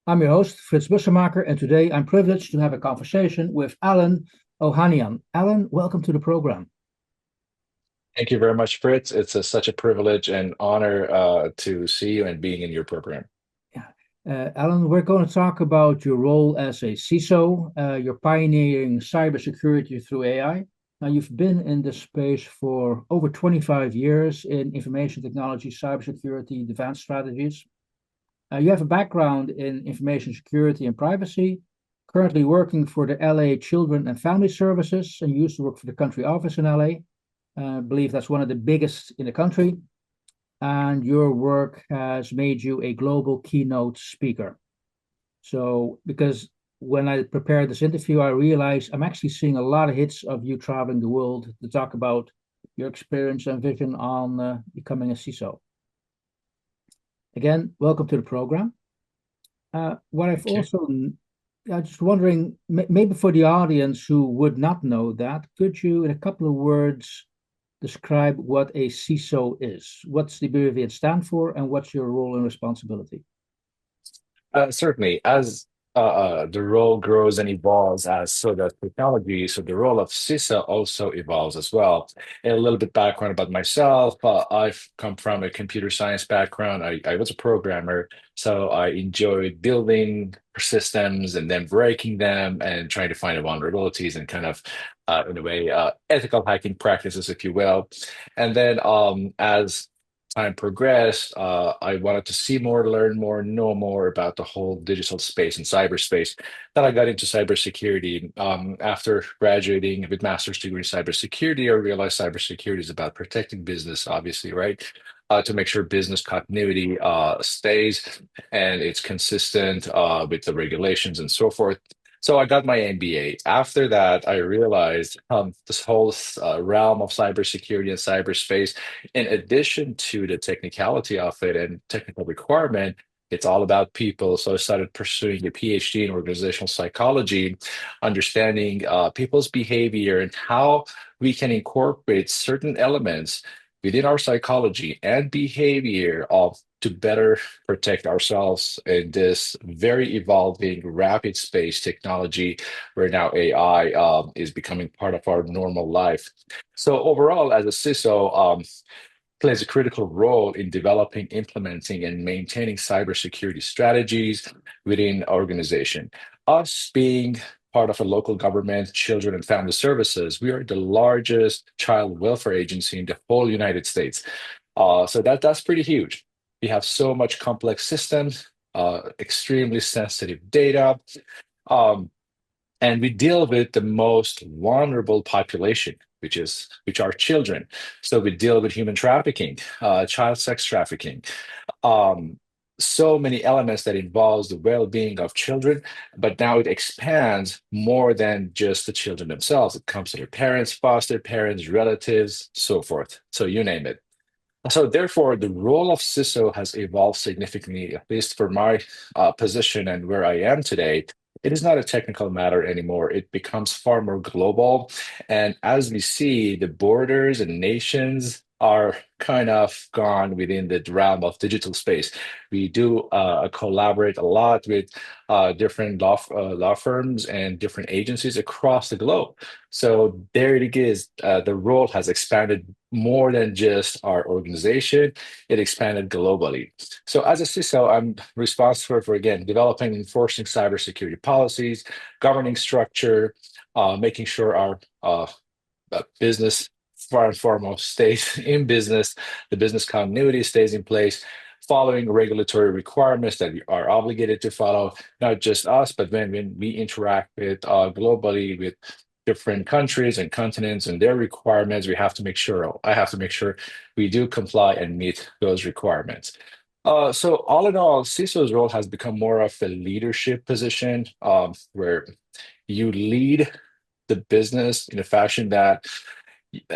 I'm your host, Frits Bussemaker, and today I'm privileged to have a conversation with Alan Ohanian. Alan, welcome to the program. Thank you very much, Fritz. It's such a privilege and honor to see you and being in your program. Yeah. Alan, we're going to talk about your role as a CISO. You're pioneering cybersecurity through AI. Now, you've been in this space for over 25 years in information technology, cybersecurity, defense strategies. You have a background in information security and privacy, currently working for the LA Children and Family Services, and you used to work for the country office in LA. I believe that's one of the biggest in the country. And your work has made you a global keynote speaker. So, because when I prepared this interview, I realized I'm actually seeing a lot of hits of you traveling the world to talk about your experience and vision on becoming a CISO. Again, welcome to the program. What I've Thank you. also, I just wondering, maybe for the audience who would not know that, could you, in a couple of words, describe what a CISO is? What's the abbreviation stand for, and what's your role and responsibility? Certainly, as the role grows and evolves, as so does technology, so the role of CISA also evolves as well. And a little bit background about myself. I've come from a computer science background. I was a programmer, so I enjoyed building systems and then breaking them and trying to find the vulnerabilities and kind of, in a way, ethical hacking practices, if you will. And then as time progressed, I wanted to see more, learn more, know more about the whole digital space and cyberspace. Then I got into cybersecurity. After graduating with master's degree in cybersecurity, I realized cybersecurity is about protecting business, obviously, right? To make sure business continuity stays and it's consistent with the regulations and so forth. So I got my MBA. After that, I realized this whole realm of cybersecurity and cyberspace, in addition to the technicality of it and technical requirement, it's all about people. So I started pursuing a PhD in organizational psychology, understanding people's behavior and how we can incorporate certain elements within our psychology and behavior of to better protect ourselves in this very evolving, rapid space technology where now AI is becoming part of our normal life. So overall, as a CISO, plays a critical role in developing, implementing, and maintaining cybersecurity strategies within organization. Us being part of a local government, children and family services, we are the largest child welfare agency in the whole United States. So that's pretty huge. We have so much complex systems, extremely sensitive data. Um, and we deal with the most vulnerable population, which are children. So we deal with human trafficking, child sex trafficking, um, so many elements that involves the well-being of children, but now it expands more than just the children themselves. It comes to their parents, foster parents, relatives, so forth. So you name it. So therefore, the role of CISO has evolved significantly, at least for my position and where I am today. It is not a technical matter anymore. It becomes far more global. And as we see, the borders and nations are kind of gone within the realm of digital space. We do collaborate a lot with different law firms and different agencies across the globe. So there it is. The role has expanded more than just our organization. It expanded globally. So as a CISO, I'm responsible for, again, developing and enforcing cybersecurity policies, governing structure, making sure our business, far and foremost, stays in business, the business continuity stays in place, following regulatory requirements that we are obligated to follow, not just us, but when we interact with globally with different countries and continents and their requirements, we have to make sure, I have to make sure we do comply and meet those requirements. So all in all, CISO's role has become more of a leadership position, where you lead the business in a fashion that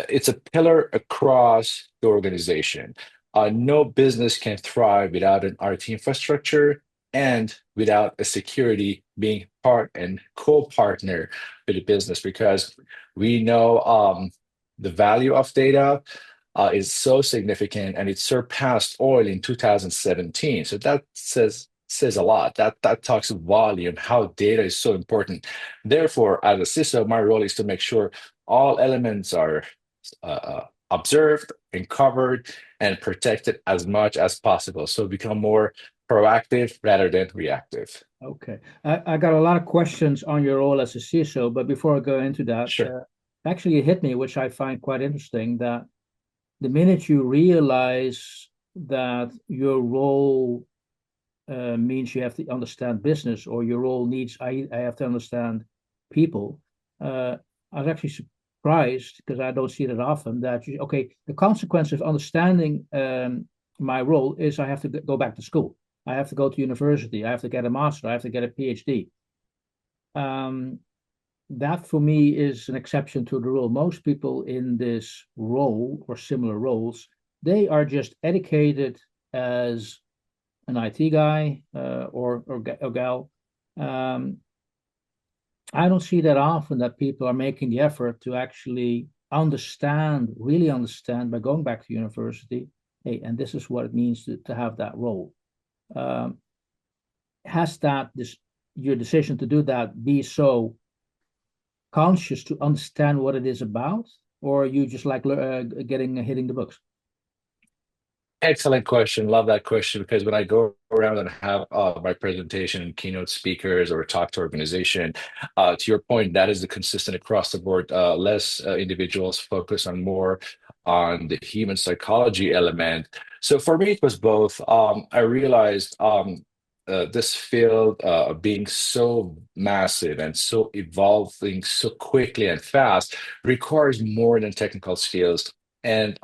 it's a pillar across the organization. No business can thrive without an IT infrastructure and without a security being part and co-partner with the business, because we know the value of data is so significant and it surpassed oil in 2017. So that says says a lot. That talks volume, how data is so important. Therefore, as a CISO, my role is to make sure all elements are observed and covered and protected as much as possible. So become more proactive rather than reactive. Okay. I got a lot of questions on your role as a CISO, but before I go into that, Sure. actually it hit me, which I find quite interesting, that the minute you realize that your role means you have to understand business, or your role needs, I have to understand people. I was actually surprised because I don't see that often that okay, the consequence of understanding my role is I have to go back to school. I have to go to university. I have to get a master. I have to get a PhD. Um, that for me is an exception to the rule. Most people in this role or similar roles, they are just educated as an IT guy or gal. Um, I don't see that often that people are making the effort to actually understand, really understand by going back to university. Hey, and this is what it means to have that role. Um, has that this your decision to do that be so conscious to understand what it is about, or you just like getting hitting the books? Excellent question. Love that question because when I go around and have my presentation and keynote speakers or talk to organization, to your point, that is the consistent across the board. Less individuals focus on more on the human psychology element. So for me, it was both. I realized this field being so massive and so evolving so quickly and fast requires more than technical skills. And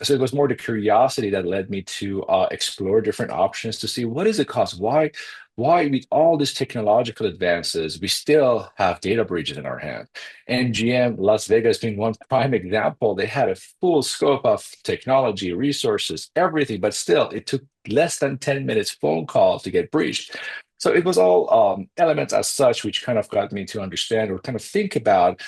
so it was more the curiosity that led me to explore different options to see what is the cost. Why with all these technological advances, we still have data breaches in our hand. MGM Las Vegas being one prime example, they had a full scope of technology, resources, everything, but still it took less than 10 minutes phone call to get breached. So it was all elements as such, which kind of got me to understand or kind of think about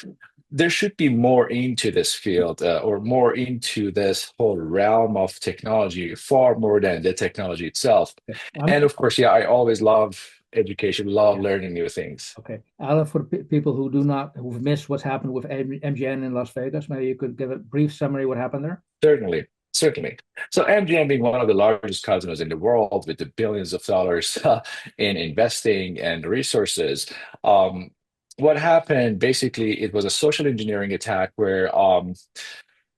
there should be more into this field or more into this whole realm of technology, far more than the technology itself. And I'm of course, yeah, I always love education, love yeah. learning new things. Okay, Alan, for the people who do not who've missed what's happened with MGN in Las Vegas, maybe you could give a brief summary what happened there. Certainly, certainly. So MGM being one of the largest casinos in the world with the billions of dollars in investing and resources. Um, what happened basically, it was a social engineering attack where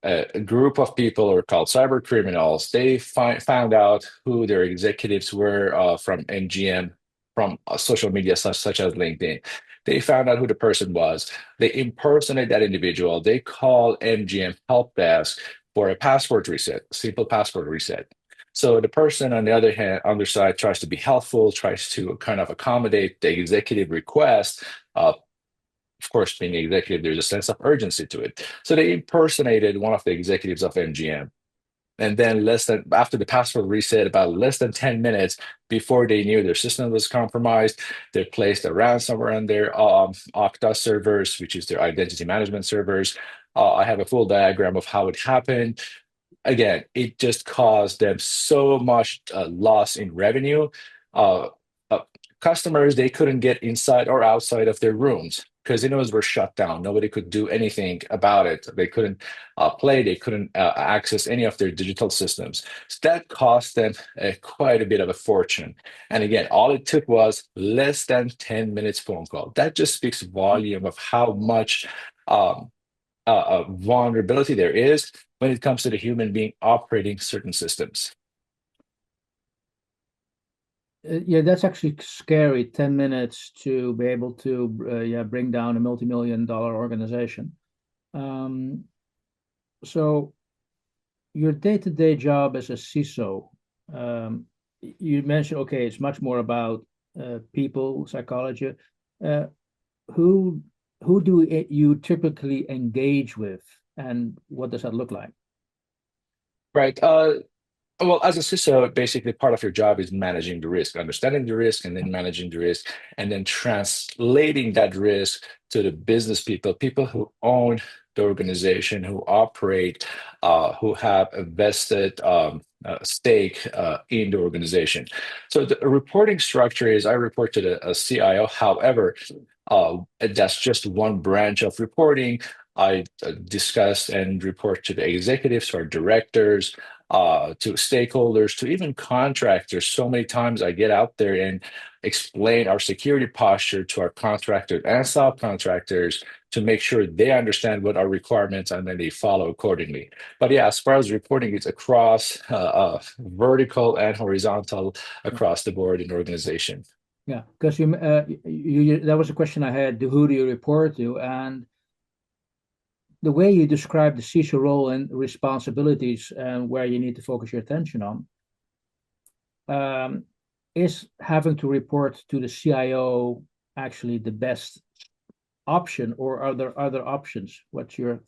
a group of people are called cyber criminals. They found out who their executives were from MGM, from social media such as LinkedIn. They found out who the person was. They impersonate that individual. They call MGM help desk for a password reset, simple password reset. So the person on the other hand, on their side, tries to be helpful, tries to kind of accommodate the executive request. Of course, being an executive, there's a sense of urgency to it. So they impersonated one of the executives of MGM. And then less than after the password reset, about less than 10 minutes before they knew their system was compromised, they placed a ransomware on their Okta servers, which is their identity management servers. I have a full diagram of how it happened. Again, it just caused them so much loss in revenue. Uh, uh, Customers, they couldn't get inside or outside of their rooms. Casinos were shut down. Nobody could do anything about it. They couldn't play. They couldn't access any of their digital systems. So that cost them quite a bit of a fortune. And again, all it took was less than 10 minutes phone call. That just speaks volume of how much um, vulnerability there is when it comes to the human being operating certain systems. Yeah, that's actually scary. 10 minutes to be able to yeah bring down a multi-million-dollar organization. Um, so your day-to-day job as a CISO, you mentioned okay, it's much more about people psychology. Uh, who who do you typically engage with, and what does that look like? Right. Well, as a CISO, basically part of your job is managing the risk, understanding the risk, and then managing the risk, and then translating that risk to the business people, people who own the organization, who operate, who have a vested stake in the organization. So the reporting structure is I report to the CIO. However, that's just one branch of reporting. I discuss and report to the executives, to our directors, to stakeholders, to even contractors. So many times I get out there and explain our security posture to our contractors and subcontractors to make sure they understand what our requirements and then they follow accordingly. But yeah, as far as reporting, it's across vertical and horizontal Yeah, across the board in the organization. yeah. Because that was a question I had. Who do you report to? And the way you describe the CISO role and responsibilities and where you need to focus your attention on um, is having to report to the CIO actually the best option, or are there other options? What's your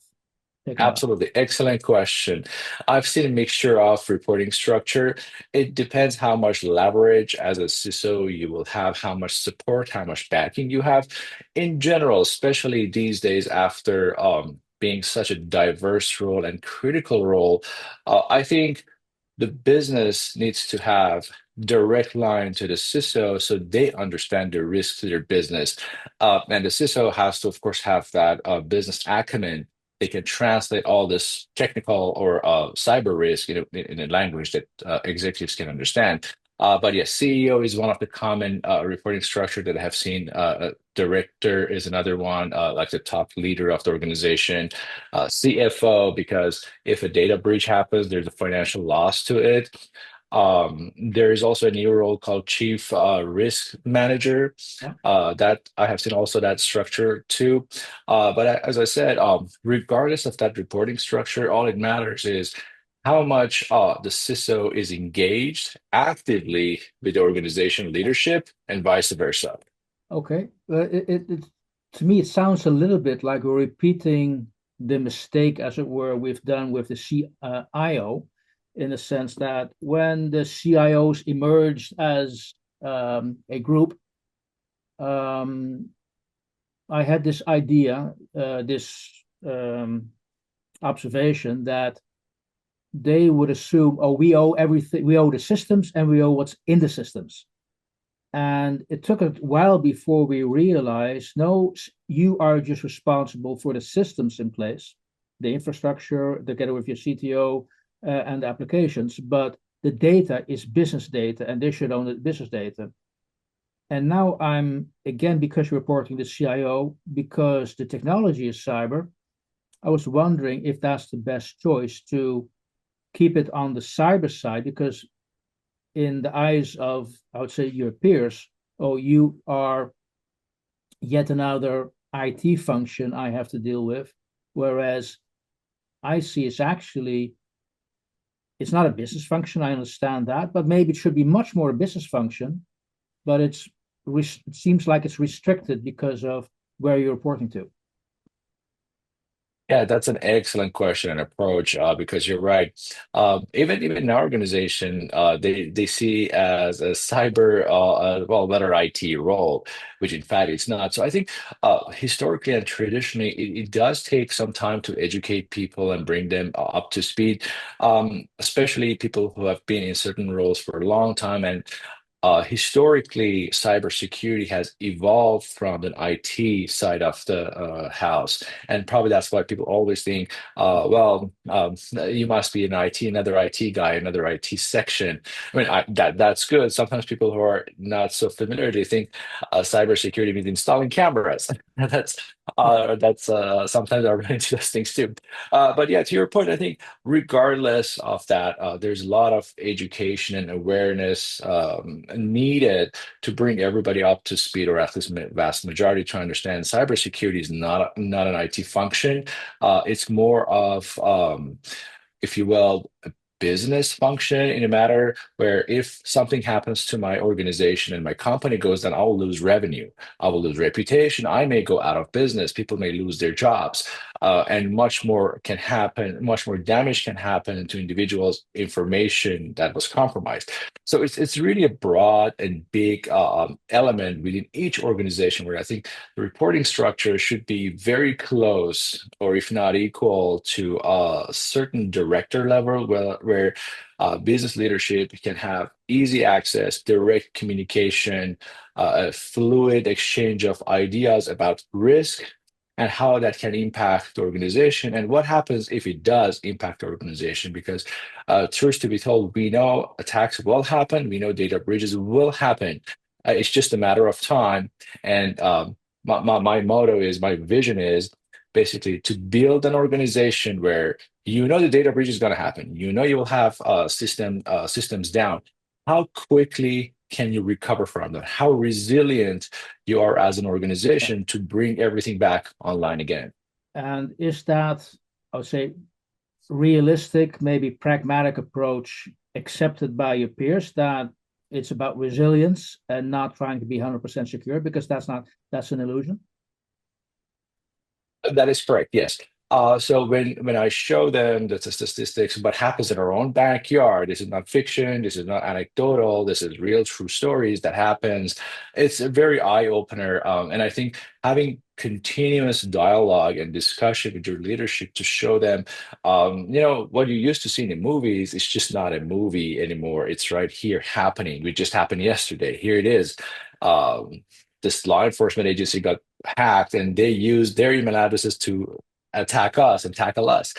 take on that? Absolutely. Excellent question. I've seen a mixture of reporting structure. It depends how much leverage as a CISO you will have, how much support, how much backing you have. In general, especially these days after being such a diverse role and critical role, I think the business needs to have direct line to the CISO so they understand the risk to their business. And the CISO has to, of course, have that business acumen. They can translate all this technical or cyber risk, in a language that executives can understand. But yes, CEO is one of the common reporting structure that I have seen. Director is another one, like the top leader of the organization. CFO, because if a data breach happens, there's a financial loss to it. There is also a new role called Chief Risk Manager. Yeah. That I have seen also that structure too. As I said, regardless of that reporting structure, all it matters is how much the CISO is engaged actively with the organization leadership and vice versa. Okay. To me, it sounds a little bit like we're repeating the mistake, as it were, we've done with the CIO, in the sense that when the CIOs emerged as a group, um, I had this idea, this observation that they would assume, oh, we owe everything, we owe the systems and we owe what's in the systems. And it took a while before we realized, no, you are just responsible for the systems in place, the infrastructure, together with your CTO and the applications. But the data is business data, and they should own the business data. And now I'm, again, because you're reporting the CIO, because the technology is cyber, I was wondering if that's the best choice to keep it on the cyber side, because in the eyes of, I would say, your peers, oh, you are yet another IT function I have to deal with. Whereas I see it's actually, it's not a business function. I understand that, but maybe it should be much more a business function. But it seems like it's restricted because of where you're reporting to. Yeah, that's an excellent question and approach because you're right. Even in our organization, they see as a cyber, well, better IT role, which in fact it's not. So I think historically and traditionally, it does take some time to educate people and bring them up to speed, especially people who have been in certain roles for a long time. And historically, cybersecurity has evolved from an IT side of the house, and probably that's why people always think, well, you must be an IT, another IT guy, another IT section. I mean, that's good. Sometimes people who are not so familiar, they think cybersecurity means installing cameras. That's sometimes I run into those things too. But yeah, to your point, I think regardless of that, there's a lot of education and awareness needed to bring everybody up to speed, or at least vast majority to understand cybersecurity is not an IT function. It's more of, if you will, business function in a matter where if something happens to my organization and my company goes down, I will lose revenue, I will lose reputation, I may go out of business, people may lose their jobs, and much more can happen, much more damage can happen to individuals' information that was compromised. So it's really a broad and big element within each organization where I think the reporting structure should be very close, or if not equal, to a certain director level, where business leadership can have easy access, direct communication, a fluid exchange of ideas about risk and how that can impact the organization and what happens if it does impact the organization. Because truth to be told, we know attacks will happen, we know data breaches will happen. It's just a matter of time. And my motto is, my vision is basically to build an organization where you know the data breach is going to happen. You know you will have systems down. How quickly can you recover from that? How resilient you are as an organization to bring everything back online again? And is that, I would say, realistic, maybe pragmatic approach accepted by your peers, that it's about resilience and not trying to be 100% secure, because that's an illusion? That is correct. Yes. So when I show them the statistics, what happens in our own backyard, this is not fiction, this is not anecdotal, this is real, true stories that happens. It's a very eye opener, and I think having continuous dialogue and discussion with your leadership to show them, what you used to see in the movies is just not a movie anymore. It's right here happening. It just happened yesterday. Here it is. Um, this law enforcement agency got hacked and they use their email addresses to attack us and tackle us.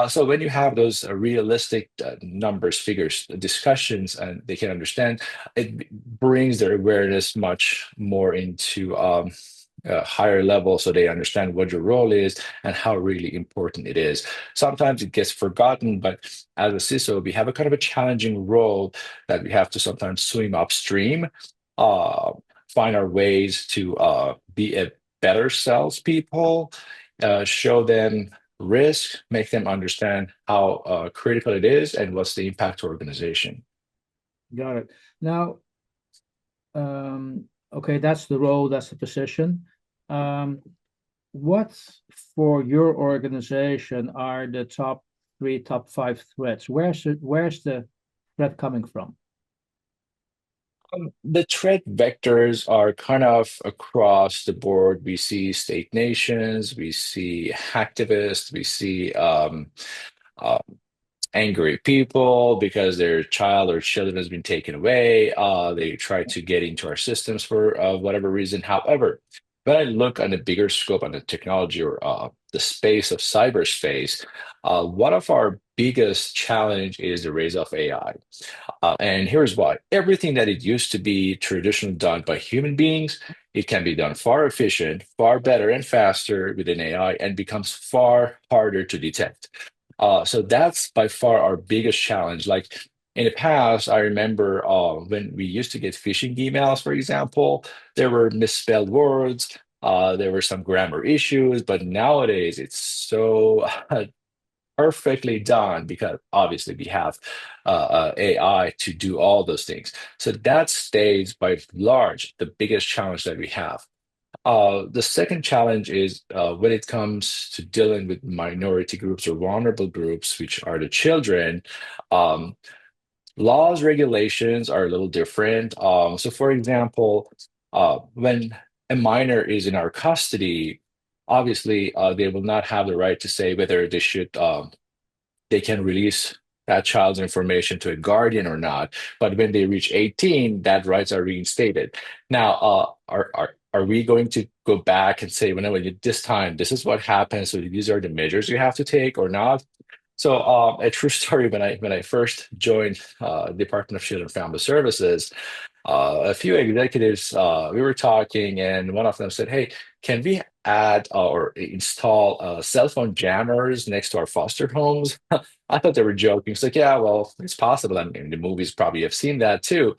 So when you have those realistic numbers, figures, discussions, and they can understand, it brings their awareness much more into a higher level so they understand what your role is and how really important it is. Sometimes it gets forgotten, but as a CISO, we have a kind of a challenging role that we have to sometimes swim upstream, uh, find our ways to be a better salespeople, show them risk, make them understand how critical it is and what's the impact to organization. Got it. Now, okay, that's the role, that's the position. Um, what for your organization are the top three, top five threats? Where's the threat coming from? The threat vectors are kind of across the board. We see state nations, we see hacktivists, we see uh, angry people because their child or children has been taken away. They try to get into our systems for whatever reason. However, when I look on the bigger scope on the technology or the space of cyberspace, one of our biggest challenge is the rise of AI. And here's why. Everything that it used to be traditionally done by human beings, it can be done far efficient, far better and faster with an AI and becomes far harder to detect. So that's by far our biggest challenge. Like in the past, I remember when we used to get phishing emails, for example, there were misspelled words, there were some grammar issues, but nowadays it's so perfectly done because obviously we have AI to do all those things. So that stays by large the biggest challenge that we have. The second challenge is when it comes to dealing with minority groups or vulnerable groups, which are the children. Um, Laws, regulations are a little different. So, for example, when a minor is in our custody, obviously they will not have the right to say whether they can release that child's information to a guardian or not. But when they reach 18, that rights are reinstated. Now, are we going to go back and say, whenever this time, this is what happens, so these are the measures you have to take or not? So, a true story, when I first joined Department of Children and Family Services, a few executives, we were talking, and one of them said, "Hey, can we add or install cell phone jammers next to our foster homes?" I thought they were joking. It's like, yeah, well, it's possible. I mean, the movies probably have seen that too.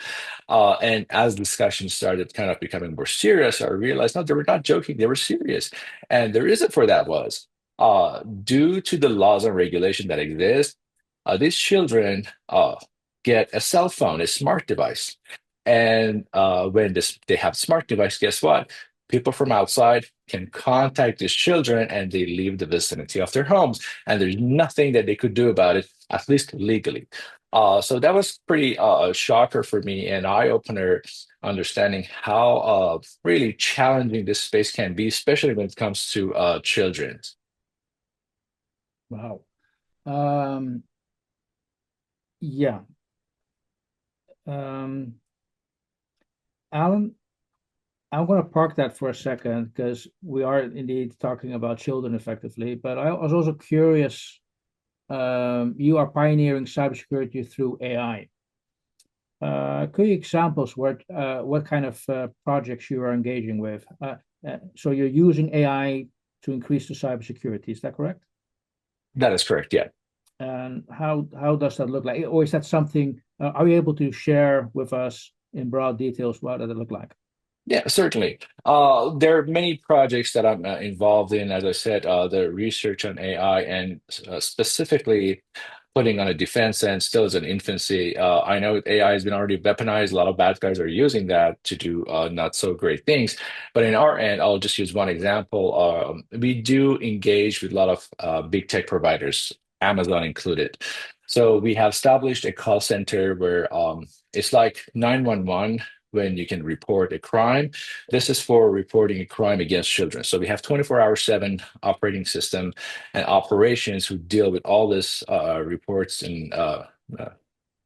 And as discussions started kind of becoming more serious, I realized no, they were not joking; they were serious. And the reason for that was due to the laws and regulation that exist. these children get a cell phone, a smart device. And when they have smart device, guess what? People from outside can contact these children and they leave the vicinity of their homes. And there's nothing that they could do about it, at least legally. So that was pretty a shocker for me, an eye-opener, understanding how really challenging this space can be, especially when it comes to children. Wow. Um, yeah. Um, Alan, I'm going to park that for a second because we are indeed talking about children effectively. But I was also curious. You are pioneering cybersecurity through AI. Could you examples what kind of projects you are engaging with? So you're using AI to increase the cybersecurity, is that correct? That is correct, yeah. And how does that look like? Or is that something, are you able to share with us in broad details what does it look like? Yeah, certainly. There are many projects that I'm involved in. As I said, the research on AI and specifically putting on a defense end still is in infancy. I know AI has been already weaponized. A lot of bad guys are using that to do not so great things. But in our end, I'll just use one example. We do engage with a lot of big tech providers, Amazon included. So we have established a call center where it's like 911 when you can report a crime. This is for reporting a crime against children. So we have 24-hour 7 operating system and operations who deal with all this reports and uh,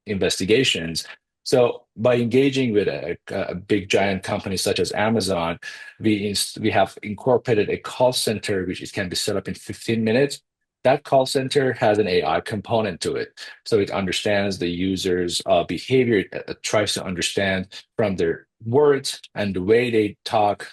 investigations. So by engaging with a big giant company such as Amazon, we have incorporated a call center which can be set up in 15 minutes. That call center has an AI component to it. So it understands the user's behavior, it tries to understand from their words and the way they talk,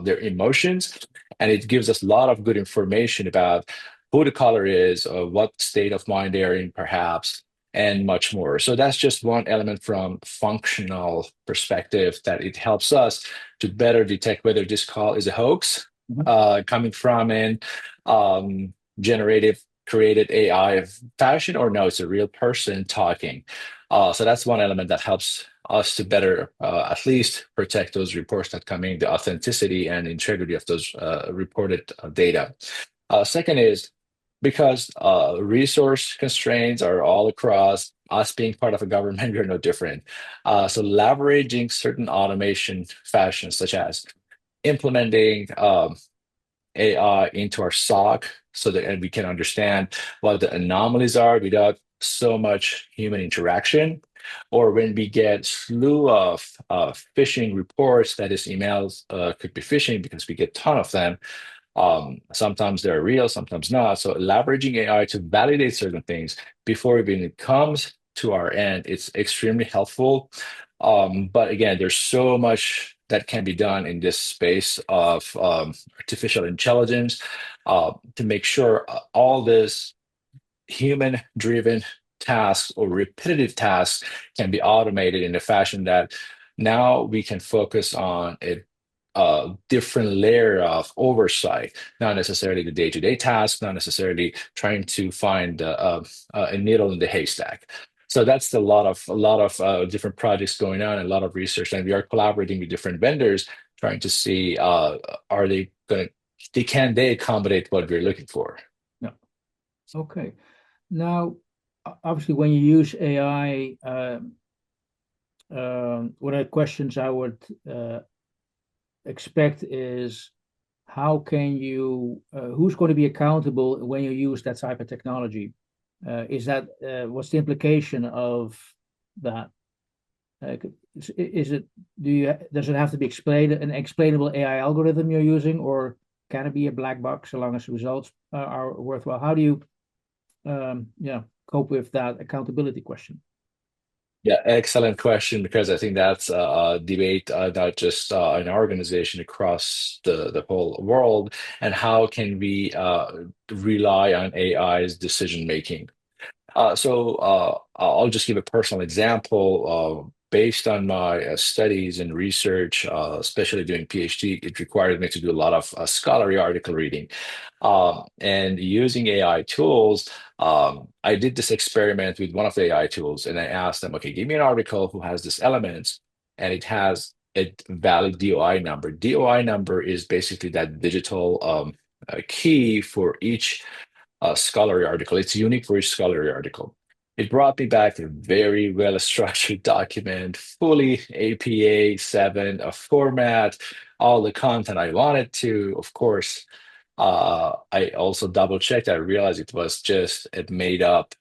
their emotions. And it gives us a lot of good information about who the caller is, what state of mind they're in, perhaps, and much more. So that's just one element from functional perspective that it helps us to better detect whether this call is a hoax Mhm. coming from an generative created AI fashion or no, it's a real person talking. So that's one element that helps us to better at least protect those reports that come in, the authenticity and integrity of those reported data. Second is because resource constraints are all across us being part of a government, we're no different. So leveraging certain automation fashions, such as implementing AI into our SOC so that and we can understand what the anomalies are without so much human interaction. Or when we get slew of phishing reports, that is emails could be phishing because we get ton of them. Sometimes they're real, sometimes not. So leveraging AI to validate certain things before even it comes to our end, it's extremely helpful. But again, there's so much that can be done in this space of artificial intelligence to make sure all this human-driven tasks or repetitive tasks can be automated in a fashion that now we can focus on a different layer of oversight, not necessarily the day-to-day tasks, not necessarily trying to find a needle in the haystack. So that's a lot of different projects going on, and a lot of research, and we are collaborating with different vendors, trying to see are they going to can they accommodate what we're looking for. Yeah. Okay. Now, obviously, when you use AI, one of the questions I would expect is how can you, who's going to be accountable when you use that type of technology? Is that, what's the implication of that? Is it, does it have to be explained, an explainable AI algorithm you're using, or can it be a black box so long as the results are worthwhile? How do you, yeah, cope with that accountability question? Yeah, excellent question because I think that's a debate not just in our organization across the whole world, and how can we rely on AI's decision making. So I'll just give a personal example. based on my studies and research, especially doing PhD, it required me to do a lot of scholarly article reading. And using AI tools, I did this experiment with one of the AI tools, and I asked them, okay, give me an article who has this elements, and it has a valid DOI number. DOI number is basically that digital key for each scholarly article. It's unique for each scholarly article. It brought me back a very well structured document, fully APA 7 format, all the content I wanted to. Of course, I also double checked. I realized it was just a made up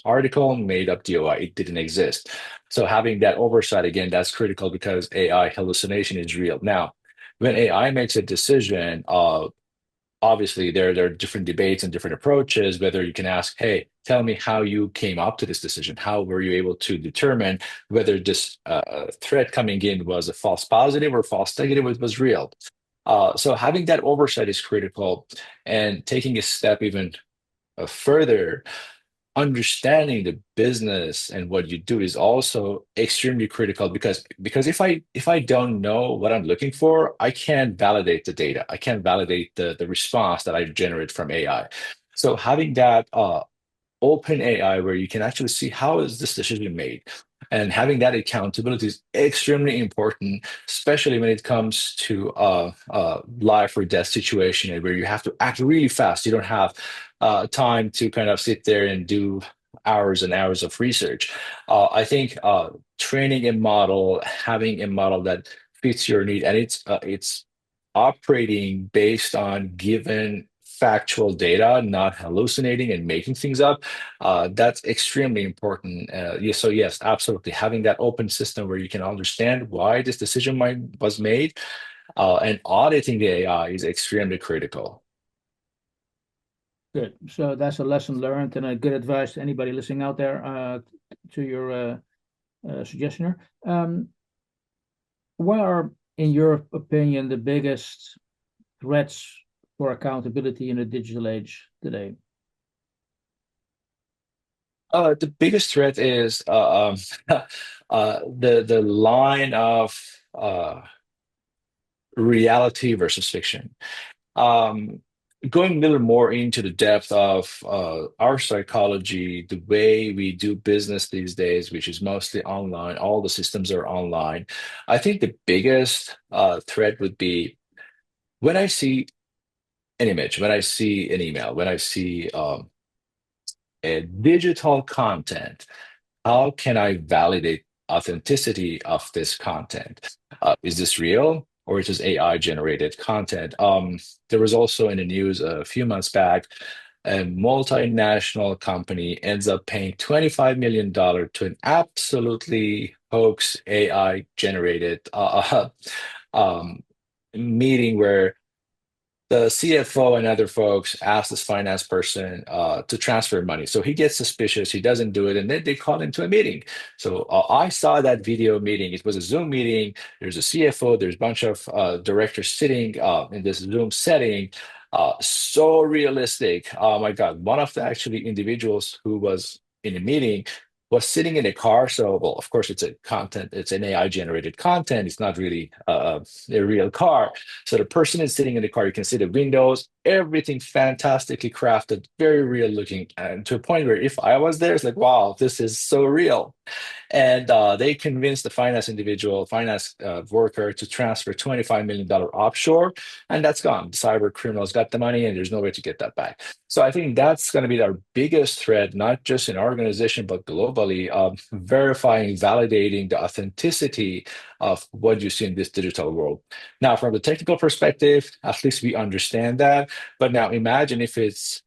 article, made up DOI. It didn't exist. So having that oversight again, that's critical because AI hallucination is real. Now, when AI makes a decision, obviously there are different debates and different approaches, whether you can ask, hey, tell me how you came up to this decision. How were you able to determine whether this threat coming in was a false positive or false negative, it was real. So having that oversight is critical, and taking a step even further, understanding the business and what you do is also extremely critical because if I don't know what I'm looking for, I can't validate the data. I can't validate the response that I generate from AI. So having that open AI where you can actually see how is this decision made. And having that accountability is extremely important, especially when it comes to life or death situation and where you have to act really fast. You don't have time to kind of sit there and do hours and hours of research. I think training a model, having a model that fits your need, and it's operating based on given factual data, not hallucinating and making things up. That's extremely important. So yes, absolutely. Having that open system where you can understand why this decision was made, and auditing the AI is extremely critical. Good. So that's a lesson learned and a good advice to anybody listening out there to your suggestion here. What are, in your opinion, the biggest threats for accountability in the digital age today? The biggest threat is the line of reality versus fiction. Um, Going a little more into the depth of our psychology, the way we do business these days, which is mostly online, all the systems are online. I think the biggest threat would be when I see an image, when I see an email, when I see a digital content. How can I validate authenticity of this content? Is this real or is this AI generated content? There was also in the news a few months back, a multinational company ends up paying $25 million to an absolutely hoax AI generated um, meeting where the CFO and other folks ask this finance person to transfer money. So he gets suspicious, he doesn't do it, and then they call him to a meeting. So I saw that video meeting. It was a Zoom meeting. There's a CFO, there's a bunch of directors sitting in this Zoom setting. So realistic. Oh my God. One of the actually individuals who was in the meeting was sitting in a car. So, well, of course, it's an AI generated content. It's not really a real car. So the person is sitting in the car. You can see the windows, everything fantastically crafted, very real looking, and to a point where if I was there, it's like, wow, this is so real. And they convinced the finance worker to transfer $25 million offshore, and that's gone. The cyber criminals got the money, and there's no way to get that back. So I think that's going to be our biggest threat, not just in our organization, but globally, verifying, validating the authenticity of what you see in this digital world. Now, from the technical perspective, at least we understand that. But now imagine if it's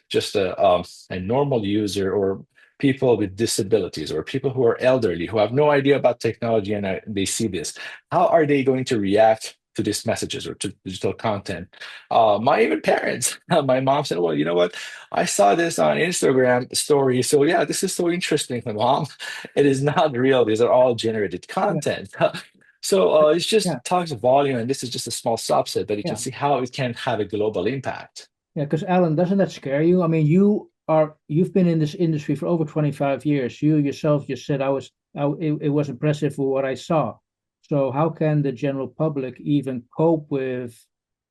just a normal user or people with disabilities or people who are elderly who have no idea about technology and they see this. How are they going to react to these messages or to digital content? My even parents, my mom said, well, you know what? I saw this on Instagram story. So yeah, this is so interesting, my mom. It is not real. These are all generated Yeah, content. So it's just yeah, talks volume, and this is just a small subset, but you can yeah, see how it can have a global impact. yeah. Because Alan, doesn't that scare you? I mean, you've been in this industry for over 25 years. You yourself just said I was it was impressive for what I saw. So how can the general public even cope with,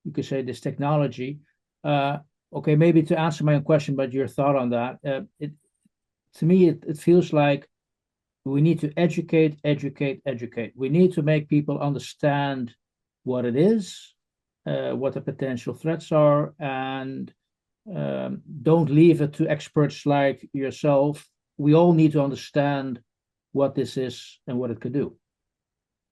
you could say, this technology? Uh, okay, maybe to answer my own question, but your thought on that. To me, it feels like we need to educate, educate, educate. We need to make people understand what it is, what the potential threats are, and don't leave it to experts like yourself. We all need to understand what this is and what it could do.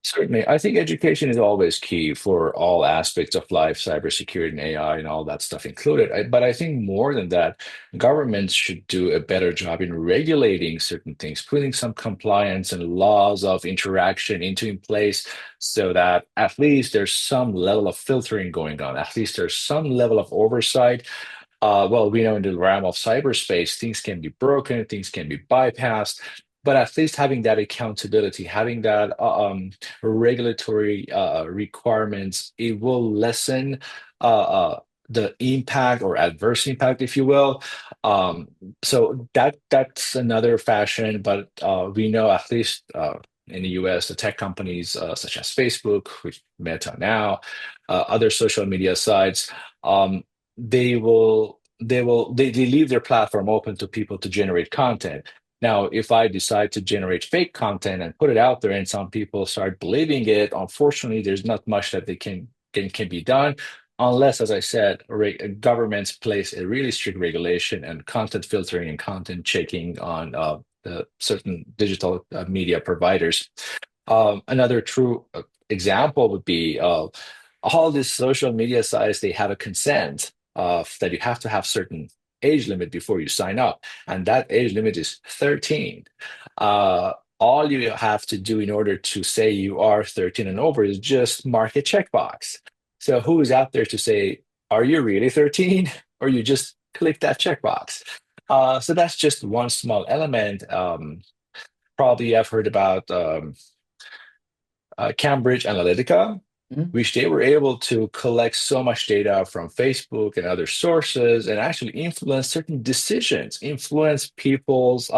Certainly. I think education is always key for all aspects of life, cybersecurity and AI and all that stuff included. But I think more than that, governments should do a better job in regulating certain things, putting some compliance and laws of interaction into in place so that at least there's some level of filtering going on. At least there's some level of oversight. Well, we know in the realm of cyberspace, things can be broken, things can be bypassed, but at least having that accountability, having that regulatory requirements, it will lessen the impact or adverse impact, if you will. Um, so that's another fashion, but we know at least in the US, the tech companies such as Facebook, which Meta now, other social media sites. They leave their platform open to people to generate content. Now, if I decide to generate fake content and put it out there and some people start believing it, unfortunately, there's not much that they can be done unless, as I said, governments place a really strict regulation and content filtering and content checking on the certain digital media providers. Another true example would be all these social media sites, they have a consent that you have to have certain age limit before you sign up, and that age limit is 13. All you have to do in order to say you are 13 and over is just mark a checkbox. So who is out there to say, are you really 13? Or you just click that checkbox? So that's just one small element. Probably I've heard about Cambridge Analytica, Mhm. which they were able to collect so much data from Facebook and other sources and actually influence certain decisions, influence people's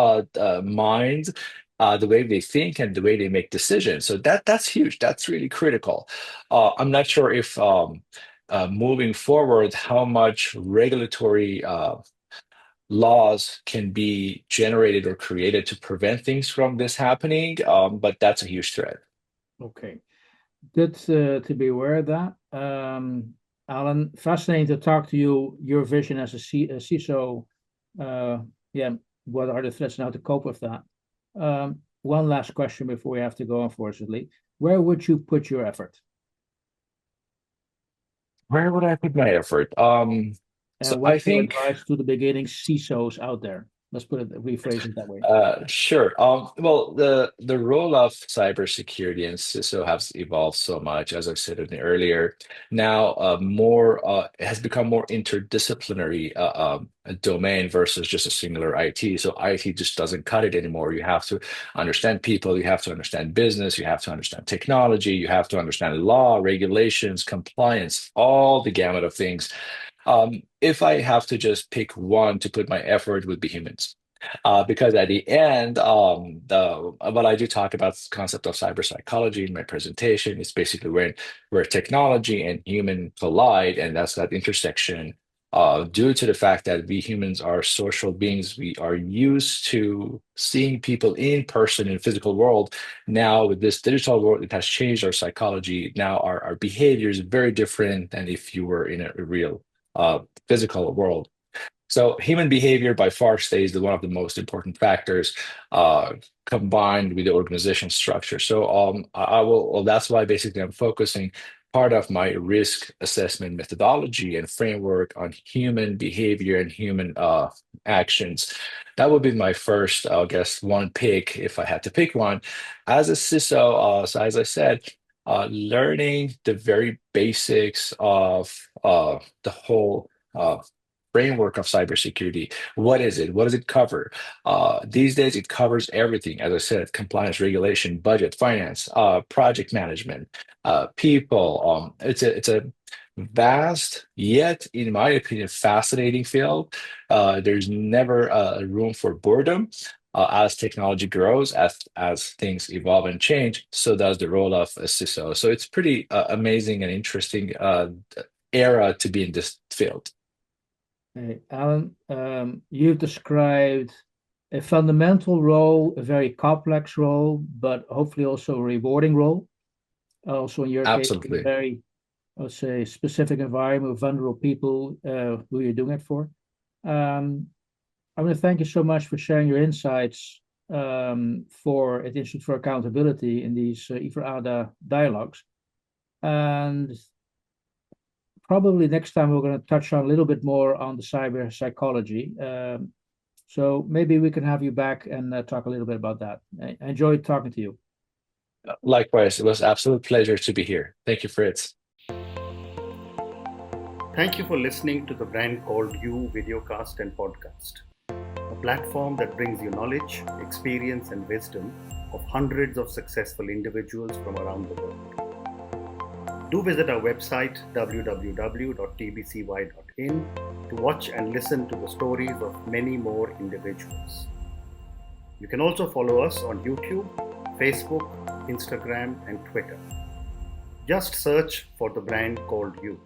minds, the way they think and the way they make decisions. So that's huge. That's really critical. I'm not sure if moving forward, how much regulatory laws can be generated or created to prevent things from this happening, but that's a huge threat. Okay, good to be aware of that. Alan, fascinating to talk to you. Your vision as a CISO, uh, yeah, what are the threats and how to cope with that? One last question before we have to go, unfortunately. Where would you put your effort? Where would I put my effort? So I What's your think, advice to the beginning CISOs out there? Let's put it, rephrase it that way. sure. Well, the role of cybersecurity and CISO has evolved so much, as I said in the earlier. Now, more it has become more interdisciplinary a domain versus just a singular IT. So IT just doesn't cut it anymore. You have to understand people, you have to understand business, you have to understand technology, you have to understand law, regulations, compliance, all the gamut of things. If I have to just pick one to put my effort, would be humans. Because at the end, well, I do talk about the concept of cyber psychology in my presentation. It's basically where technology and human collide, and that's that intersection. Due to the fact that we humans are social beings, we are used to seeing people in person in the physical world. Now, with this digital world, it has changed our psychology. Now, our behavior is very different than if you were in a real uh, physical world. So human behavior by far stays one of the most important factors, uh, combined with the organization structure. So I will. Well, that's why basically I'm focusing part of my risk assessment methodology and framework on human behavior and human actions. That would be my first, I guess, one pick if I had to pick one. As a CISO, so as I said, learning the very basics of the whole framework of cybersecurity. What is it? What does it cover? These days, it covers everything. As I said, compliance, regulation, budget, finance, project management, people. It's a vast, yet, in my opinion, fascinating field. There's never room for boredom. as technology grows, as things evolve and change, so does the role of a CISO. So it's pretty amazing and interesting era to be in this field. Hey, Alan, you've described a fundamental role, a very complex role, but hopefully also a rewarding role. Also, in your case, in a Absolutely. very, let's say, specific environment with vulnerable people who you're doing it for. Um, I want to thank you so much for sharing your insights for at Institute for Accountability in these IFRA-ADA dialogues. And probably next time we're going to touch on a little bit more on the cyber psychology. So maybe we can have you back and talk a little bit about that. I enjoyed talking to you. Likewise, it was an absolute pleasure to be here. Thank you, Fritz. Thank you for listening to the Brand Called You videocast and podcast, a platform that brings you knowledge, experience, and wisdom of hundreds of successful individuals from around the world. Do visit our website www.tbcy.in to watch and listen to the stories of many more individuals. You can also follow us on YouTube, Facebook, Instagram, and Twitter. Just search for the Brand Called You.